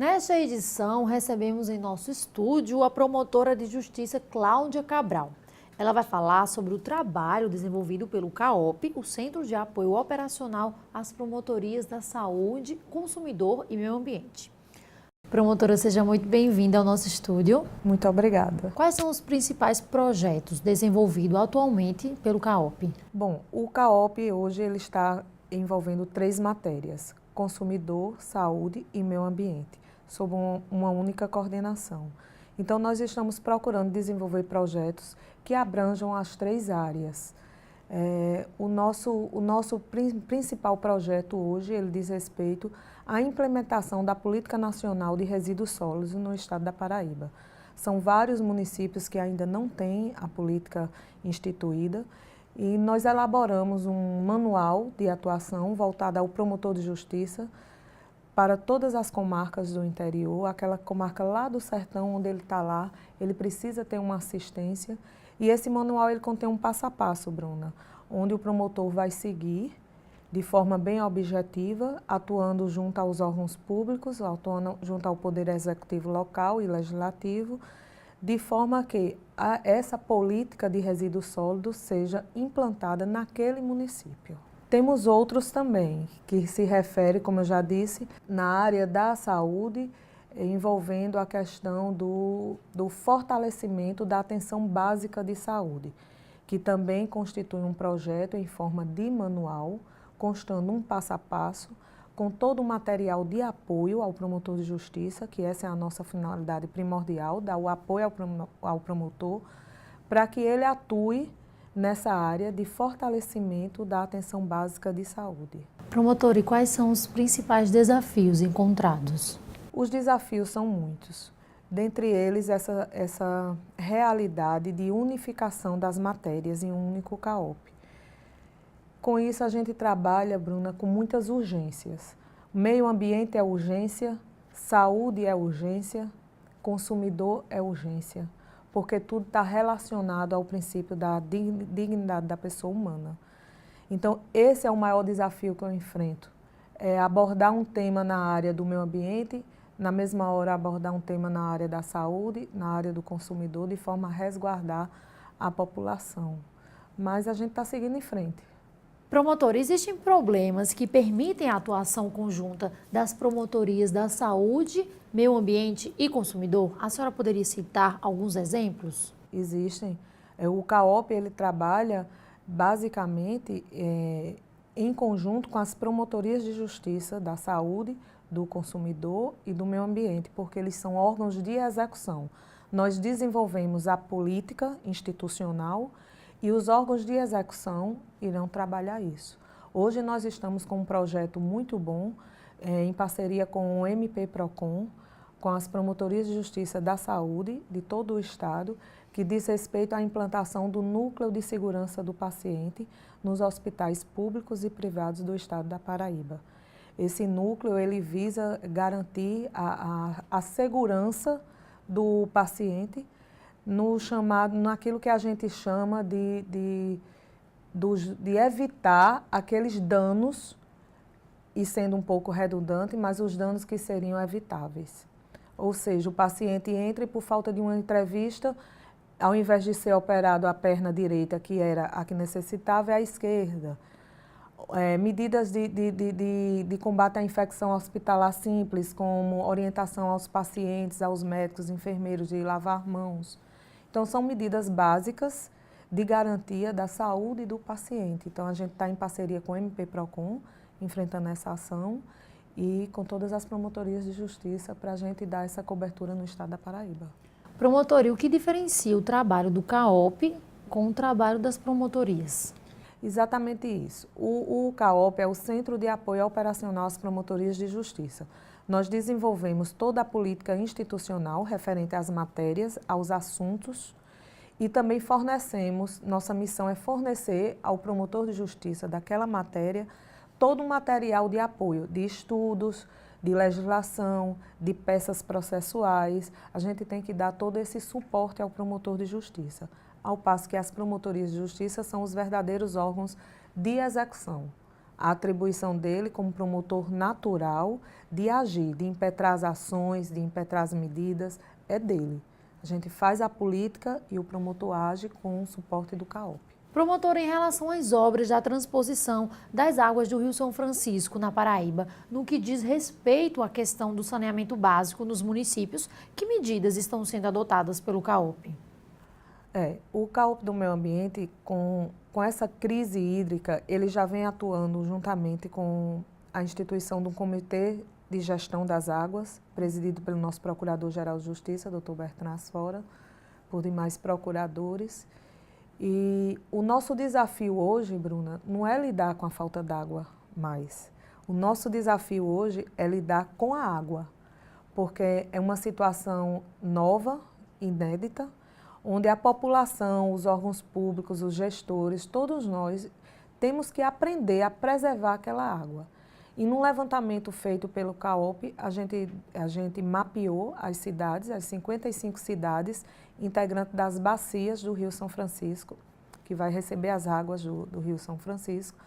Nesta edição, recebemos em nosso estúdio a promotora de justiça Cláudia Cabral. Ela vai falar sobre o trabalho desenvolvido pelo CAOP, o Centro de Apoio Operacional às Promotorias da Saúde, Consumidor e Meio Ambiente. Promotora, seja muito bem-vinda ao nosso estúdio. Muito obrigada. Quais são os principais projetos desenvolvidos atualmente pelo CAOP? Bom, o CAOP hoje ele está envolvendo 3 matérias: consumidor, saúde e meio ambiente, sob uma única coordenação. Então, nós estamos procurando desenvolver projetos que abranjam as 3 áreas. O nosso principal projeto hoje, ele diz respeito à implementação da Política Nacional de Resíduos Sólidos no estado da Paraíba. São vários municípios que ainda não têm a política instituída e nós elaboramos um manual de atuação voltado ao promotor de justiça para todas as comarcas do interior. Aquela comarca lá do sertão, onde ele está lá, ele precisa ter uma assistência. E esse manual ele contém um passo a passo, Bruna, onde o promotor vai seguir de forma bem objetiva, atuando junto aos órgãos públicos, atuando junto ao Poder Executivo local e legislativo, de forma que essa política de resíduos sólidos seja implantada naquele município. Temos outros também, que se refere, como eu já disse, na área da saúde, envolvendo a questão do fortalecimento da atenção básica de saúde, que também constitui um projeto em forma de manual, constando um passo a passo, com todo o material de apoio ao promotor de justiça, que essa é a nossa finalidade primordial, dar o apoio ao promotor, para que ele atue nessa área de fortalecimento da atenção básica de saúde. Promotor, e quais são os principais desafios encontrados? Os desafios são muitos, dentre eles essa realidade de unificação das matérias em um único CAOP. Com isso a gente trabalha, Bruna, com muitas urgências. Meio ambiente é urgência, saúde é urgência, consumidor é urgência, porque tudo está relacionado ao princípio da dignidade da pessoa humana. Então, esse é o maior desafio que eu enfrento, é abordar um tema na área do meio ambiente, na mesma hora abordar um tema na área da saúde, na área do consumidor, de forma a resguardar a população. Mas a gente está seguindo em frente. Promotor, existem problemas que permitem a atuação conjunta das promotorias da saúde, meio ambiente e consumidor? A senhora poderia citar alguns exemplos? Existem. O CAOP ele trabalha basicamente em conjunto com as promotorias de justiça da saúde, do consumidor e do meio ambiente, porque eles são órgãos de execução. Nós desenvolvemos a política institucional e os órgãos de execução irão trabalhar isso. Hoje nós estamos com um projeto muito bom, em parceria com o MP-PROCON, com as promotorias de justiça da saúde de todo o estado, que diz respeito à implantação do Núcleo de Segurança do Paciente nos hospitais públicos e privados do estado da Paraíba. Esse núcleo ele visa garantir a segurança do paciente naquilo que a gente chama de evitar aqueles danos, e sendo um pouco redundante, mas os danos que seriam evitáveis. Ou seja, o paciente entra e por falta de uma entrevista, ao invés de ser operado a perna direita, que era a que necessitava, é a esquerda. Medidas de combate à infecção hospitalar simples, como orientação aos pacientes, aos médicos, enfermeiros, de lavar mãos. Então, são medidas básicas de garantia da saúde do paciente. Então, a gente está em parceria com o MP-PROCON, enfrentando essa ação, e com todas as promotorias de justiça para a gente dar essa cobertura no estado da Paraíba. Promotor, e o que diferencia o trabalho do CAOP com o trabalho das promotorias? Exatamente isso. O CAOP é o Centro de Apoio Operacional às Promotorias de Justiça. Nós desenvolvemos toda a política institucional referente às matérias, aos assuntos, e também fornecemos, nossa missão é fornecer ao promotor de justiça daquela matéria todo o material de apoio, de estudos, de legislação, de peças processuais. A gente tem que dar todo esse suporte ao promotor de justiça, ao passo que as promotorias de justiça são os verdadeiros órgãos de execução. a atribuição dele como promotor natural de agir, de impetrar as ações, de impetrar as medidas, é dele. A gente faz a política e o promotor age com o suporte do CAOP. Promotora, em relação às obras da transposição das águas do Rio São Francisco, na Paraíba, no que diz respeito à questão do saneamento básico nos municípios, que medidas estão sendo adotadas pelo CAOP? O CAOP do Meio Ambiente, com essa crise hídrica, ele já vem atuando juntamente com a instituição do Comitê de Gestão das Águas, presidido pelo nosso Procurador-Geral de Justiça, Dr. Bertrand Asfora, por demais procuradores. E o nosso desafio hoje, Bruna, não é lidar com a falta d'água mais. O nosso desafio hoje é lidar com a água, porque é uma situação nova, inédita, onde a população, os órgãos públicos, os gestores, todos nós temos que aprender a preservar aquela água. E num levantamento feito pelo CAOP, a gente mapeou as cidades, as 55 cidades integrantes das bacias do Rio São Francisco, que vai receber as águas do Rio São Francisco.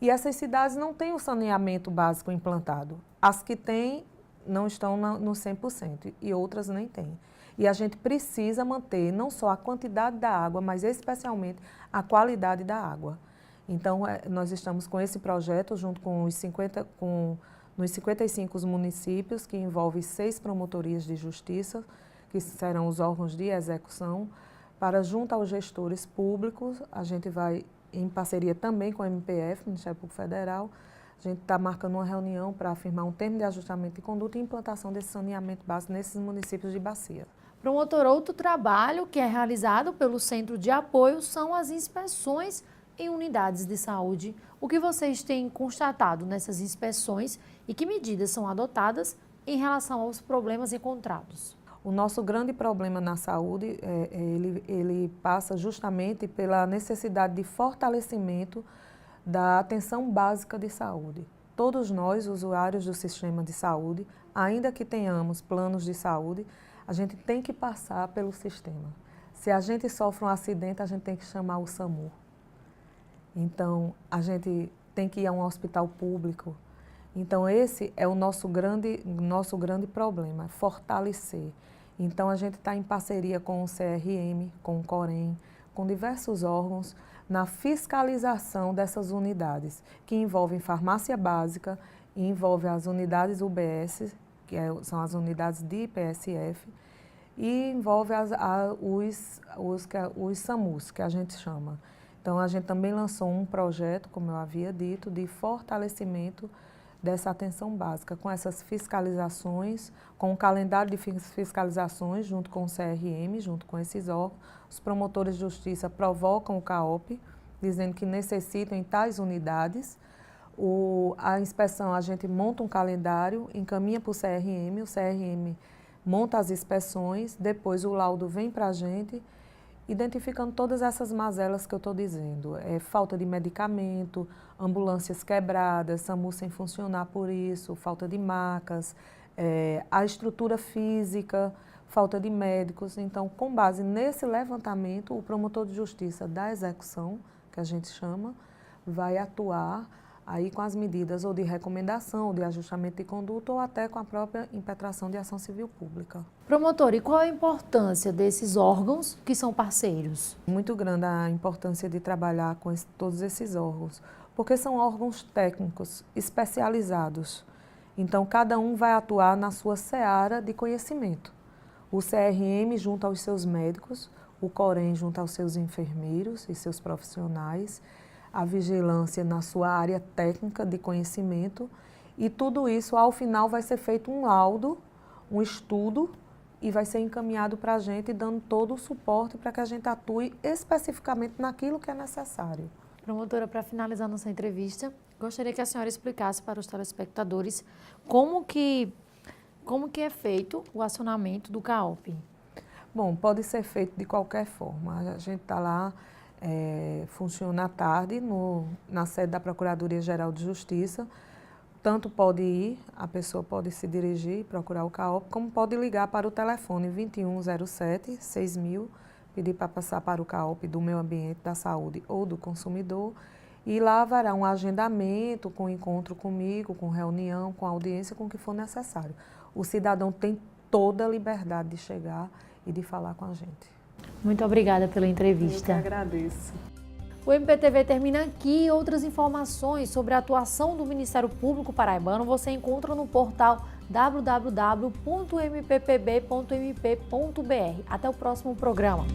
E essas cidades não têm o saneamento básico implantado. As que têm não estão no 100% e outras nem têm. E a gente precisa manter não só a quantidade da água, mas especialmente a qualidade da água. Então, nós estamos com esse projeto junto com nos 55 municípios, que envolve 6 promotorias de justiça, que serão os órgãos de execução, para junto aos gestores públicos, a gente vai, em parceria também com o MPF, Ministério Público Federal, a gente está marcando uma reunião para afirmar um termo de ajustamento de conduta e implantação desse saneamento básico nesses municípios de bacia. Promotor, outro trabalho que é realizado pelo Centro de Apoio são as inspeções em unidades de saúde. O que vocês têm constatado nessas inspeções e que medidas são adotadas em relação aos problemas encontrados? O nosso grande problema na saúde, ele passa justamente pela necessidade de fortalecimento da atenção básica de saúde. Todos nós, usuários do sistema de saúde, ainda que tenhamos planos de saúde, a gente tem que passar pelo sistema. Se a gente sofre um acidente, a gente tem que chamar o SAMU. Então, a gente tem que ir a um hospital público. Então, esse é o nosso grande problema, fortalecer. Então, a gente está em parceria com o CRM, com o Corém, com diversos órgãos, na fiscalização dessas unidades, que envolvem farmácia básica, envolve as unidades UBS, que são as unidades de IPSF, e envolve os SAMUs, que a gente chama. Então, a gente também lançou um projeto, como eu havia dito, de fortalecimento dessa atenção básica, com essas fiscalizações, com um calendário de fiscalizações, junto com o CRM, junto com esses órgãos. Os promotores de justiça provocam o CAOP, dizendo que necessitam em tais unidades. A inspeção, a gente monta um calendário, encaminha para o CRM monta as inspeções, depois o laudo vem para a gente, identificando todas essas mazelas que eu estou dizendo. Falta de medicamento, ambulâncias quebradas, SAMU sem funcionar por isso, falta de macas, a estrutura física, falta de médicos. Então, com base nesse levantamento, o promotor de justiça da execução, que a gente chama, vai atuar aí com as medidas ou de recomendação, ou de ajustamento de conduta, ou até com a própria impetração de ação civil pública. Promotor, e qual a importância desses órgãos que são parceiros? Muito grande a importância de trabalhar com todos esses órgãos, porque são órgãos técnicos, especializados. Então, cada um vai atuar na sua seara de conhecimento. O CRM junto aos seus médicos, o Corém junto aos seus enfermeiros e seus profissionais, a vigilância na sua área técnica de conhecimento, e tudo isso, ao final, vai ser feito um laudo, um estudo, e vai ser encaminhado para a gente, dando todo o suporte para que a gente atue especificamente naquilo que é necessário. Promotora, para finalizar nossa entrevista, gostaria que a senhora explicasse para os telespectadores como que é feito o acionamento do CAOP. Bom, pode ser feito de qualquer forma. A gente está lá, funciona à tarde na sede da Procuradoria-Geral de Justiça. Tanto pode ir, a pessoa pode se dirigir, procurar o CAOP, como pode ligar para o telefone 2107-6000, pedir para passar para o CAOP do Meio Ambiente, da Saúde ou do Consumidor, E lá haverá um agendamento com encontro comigo, com reunião, com audiência, com o que for necessário. O cidadão tem toda a liberdade de chegar e de falar com a gente. Muito obrigada pela Eu entrevista. que agradeço. O MPTV termina aqui. Outras informações sobre a atuação do Ministério Público Paraibano você encontra no portal www.mppb.mp.br. Até o próximo programa.